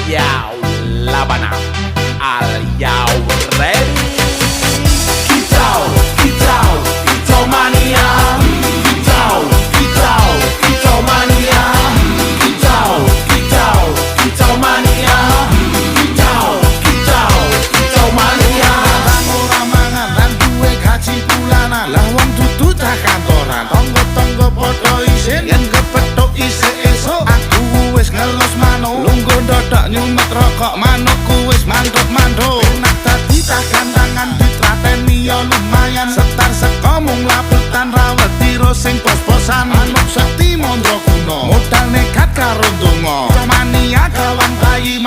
Yo, Labana, are you ready? Kitau, kitau, kitau mania. Kitau, kitau, kitau mania. Kitau, kitau, kitau mania. Kitau, kitau, kitau mania. Bang ora mangan lan duwe gaji bulanan, lah wong dudu cah kantoran. Tonggo-tonggo padha isin yen kepethuk isih esuk. Aku wis ngelos manuk, lungguh ndodok nyumet rokok manukku wis manduk-manduk. Enak dadi cah gandangan ditrateni ya lumayan. Setar seko mung laputan rawet tiro sing pos-posan. Manuk sekti mondro kuno, modal nekat karo donga. Mania kawan bayi